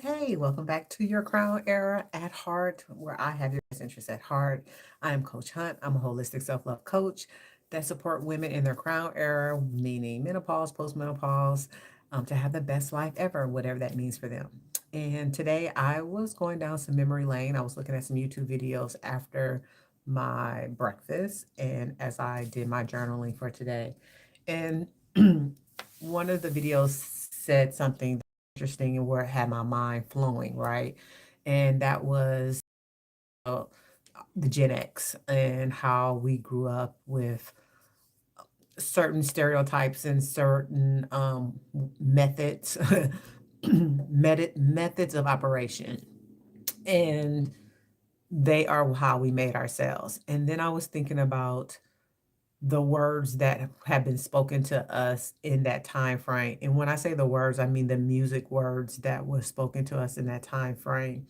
guys. Hey, welcome back to your Crown Era at Heart, where I have your best interests at heart. I am Coach Hunt. I'm a holistic self love coach that support women in their Crown Era, meaning menopause, postmenopause, to have the best life ever, whatever that means for them. And today I was going down some memory lane. I was looking at some YouTube videos after my breakfast and as I did my journaling for today. And one of the videos said something interesting and where it had my mind flowing, right? And that was uh, the Gen X and how we grew up with certain stereotypes and certain methods, methods of operation. And they are how we made ourselves. And then I was thinking about the words that have been spoken to us in that time frame. And when I say the words, I mean the music words that were spoken to us in that time frame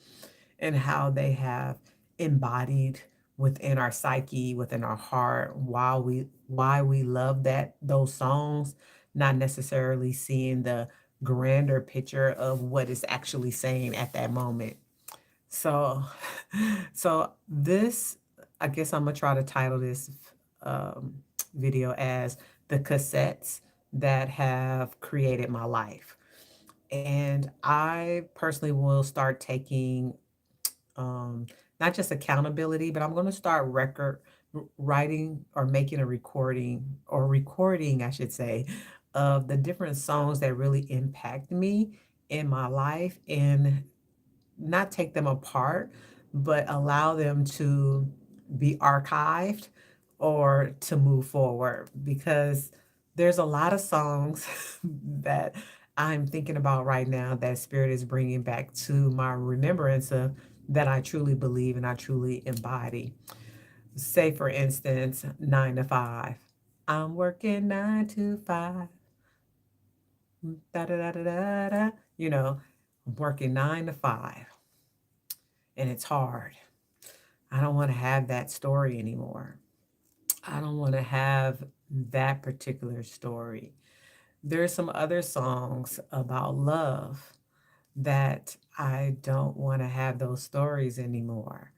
and how they have embodied within our psyche, within our heart, why we love those songs, not necessarily seeing the grander picture of what it's actually saying at that moment. So so this I guess I'm gonna try to title this um, video as the cassettes that have created my life. And I personally will start taking um, not just accountability, but I'm going to start writing or making a recording or recording, I should say, of the different songs that really impact me in my life and not take them apart, but allow them to be archived or to move forward because there's a lot of songs that I'm thinking about right now that Spirit is bringing back to my remembrance of that I truly believe and I truly embody. Say, for instance, 9 to 5. I'm working 9 to 5. Da da da da da da. I'm working 9 to 5 and it's hard. I don't want to have that story anymore. I don't want to have that particular story. There's some other songs about love that I don't want to have those stories anymore.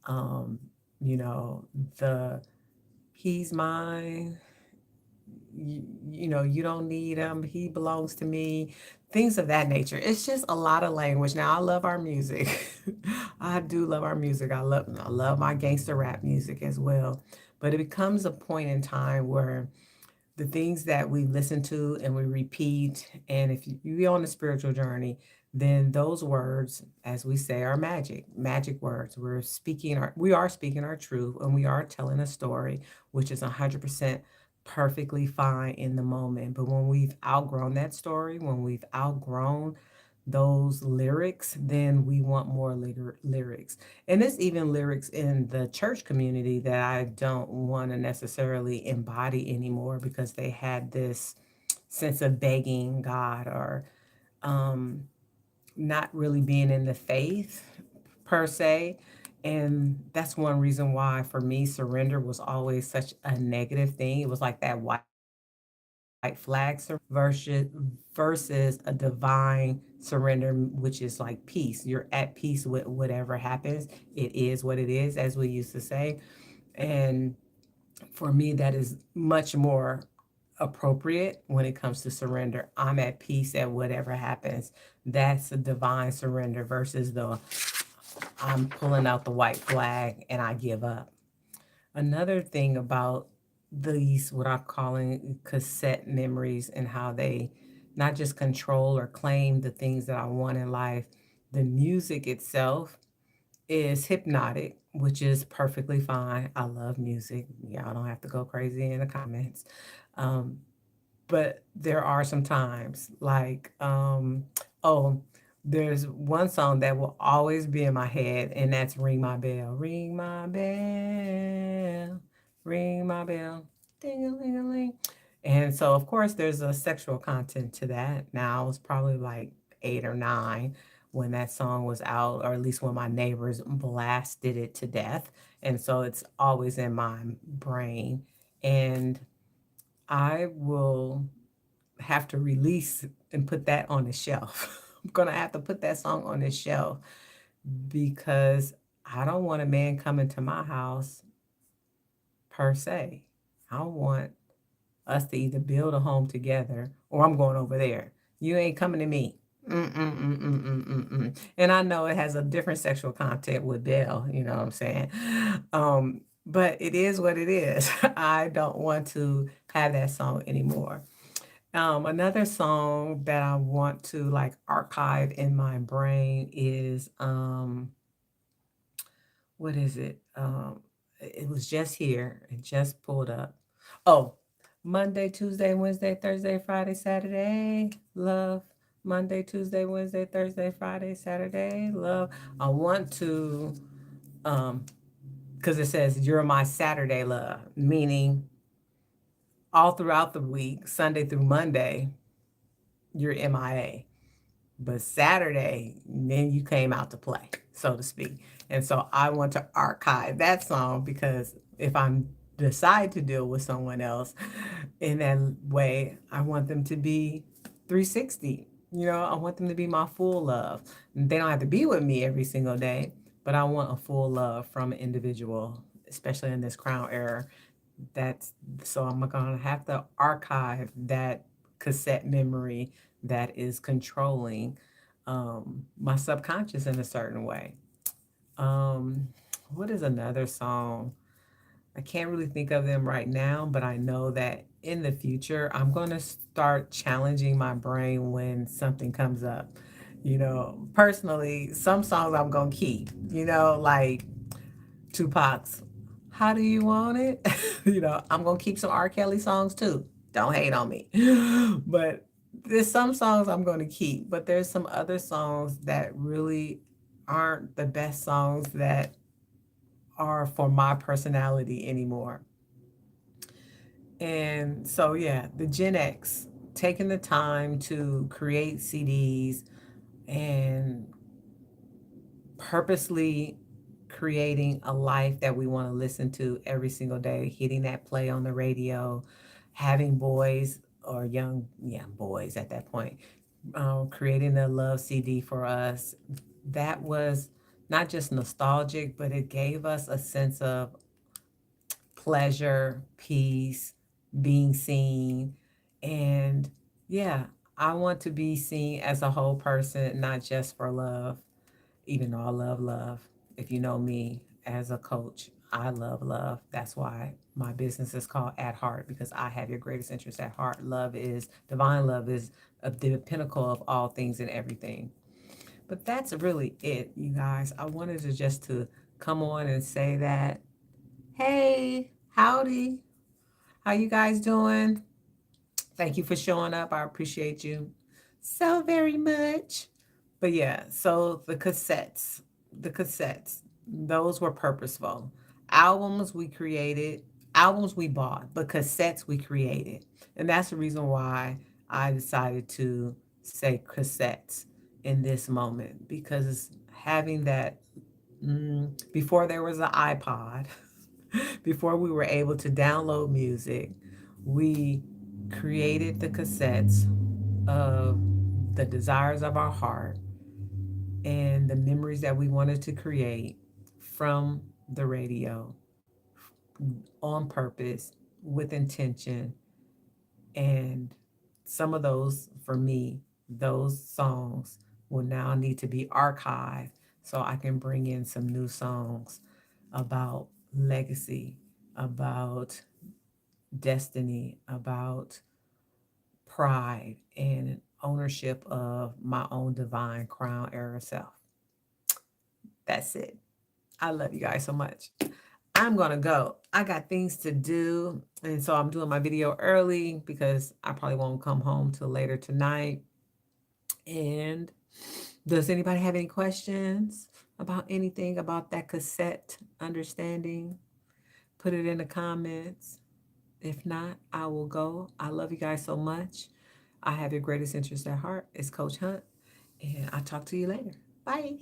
Um, you know, the he's mine, you don't need him, he belongs to me, things of that nature. It's just a lot of language. Now I love our music. I do love our music. I love my gangster rap music as well. But it becomes a point in time where the things that we listen to and we repeat, and if you're on a spiritual journey, then those words, as we say, are magic words. We are speaking our truth, and we are telling a story, which is 100% perfectly fine in the moment. But when we've outgrown that story, when we've outgrown those lyrics, then we want more lyrics. And there's even lyrics in the church community that I don't want to necessarily embody anymore because they had this sense of begging God or um, not really being in the faith per se. And that's one reason why, for me, surrender was always such a negative thing. It was like that white flag versus a divine surrender, which is like peace. You're at peace with whatever happens. It is what it is, as we used to say. And for me, that is much more appropriate when it comes to surrender. I'm at peace at whatever happens. That's a divine surrender versus the I'm pulling out the white flag and I give up. Another thing about these, what I'm calling cassette memories, and how they not just control or claim the things that I want in life, the music itself is hypnotic, which is perfectly fine. I love music. Y'all don't have to go crazy in the comments. Um, but there are some times like, oh, there's one song that will always be in my head, and that's Ring My Bell. Ring my bell, ring my bell, ding a ling a ling. And so, of course, there's a sexual content to that. Now, I was probably like 8 or 9 when that song was out, or at least when my neighbors blasted it to death. And so it's always in my brain. And I will have to release and put that on the shelf I'm gonna have to put that song on this shelf because I don't want a man coming to my house per se. I want us to either build a home together or I'm going over there. You ain't coming to me. Mm-mm-mm-mm-mm-mm-mm. And I know it has a different sexual content with Belle, you know what I'm saying? But it is what it is. I don't want to have that song anymore. Another song that I want to like archive in my brain is what is it? It was just here. It just pulled up. Oh, Monday, Tuesday, Wednesday, Thursday, Friday, Saturday, love. Monday, Tuesday, Wednesday, Thursday, Friday, Saturday, love. I want to, um, because it says you're my Saturday love, meaning all throughout the week, Sunday through Monday, you're MIA. But Saturday, then you came out to play, so to speak. And so I want to archive that song because if I'm decide to deal with someone else in that way, I want them to be 360. You know, I want them to be my full love. They don't have to be with me every single day, but I want a full love from an individual, especially in this crown era. That's so I'm gonna have to archive that cassette memory that is controlling my subconscious in a certain way. Um, what is another song? I can't really think of them right now, but I know that in the future, I'm going to start challenging my brain when something comes up. You know, personally, some songs I'm going to keep, you know, like Tupac's How Do You Want It? You know, I'm going to keep some R. Kelly songs too. Don't hate on me. But there's some songs I'm going to keep, but there's some other songs that really aren't the best songs that are for my personality anymore. And so, yeah, the Gen X taking the time to create CDs and purposely creating a life that we want to listen to every single day, hitting that play on the radio, having boys or young, yeah, boys at that point, creating a love CD for us. That was not just nostalgic, but it gave us a sense of pleasure, peace, being seen. And yeah, I want to be seen as a whole person, not just for love, even though I love love. If you know me as a coach, I love love. That's why my business is called At Heart because I have your greatest interest at heart. Love is divine love is the pinnacle of all things and everything. But that's really it, you guys. I wanted to just to come on and say that, hey, howdy, how you guys doing? Thank you for showing up. I appreciate you so very much. But yeah, so the cassettes, those were purposeful. Albums we created, albums we bought, but cassettes we created. And that's the reason why I decided to say cassettes in this moment because having that before there was an iPod, before we were able to download music, we created the cassettes of the desires of our heart and the memories that we wanted to create from the radio on purpose with intention. And some of those, for me, those songs will now need to be archived so I can bring in some new songs about legacy, about destiny, about pride, and ownership of my own divine crown era self. That's it. I love you guys so much. I'm gonna go. I got things to do, and so I'm doing my video early because I probably won't come home till later tonight. And does anybody have any questions about anything about that cassette understanding? Put it in the comments. If not, I will go. I love you guys so much. I have your greatest interest at heart. It's Coach Hunt, and I'll talk to you later. Bye.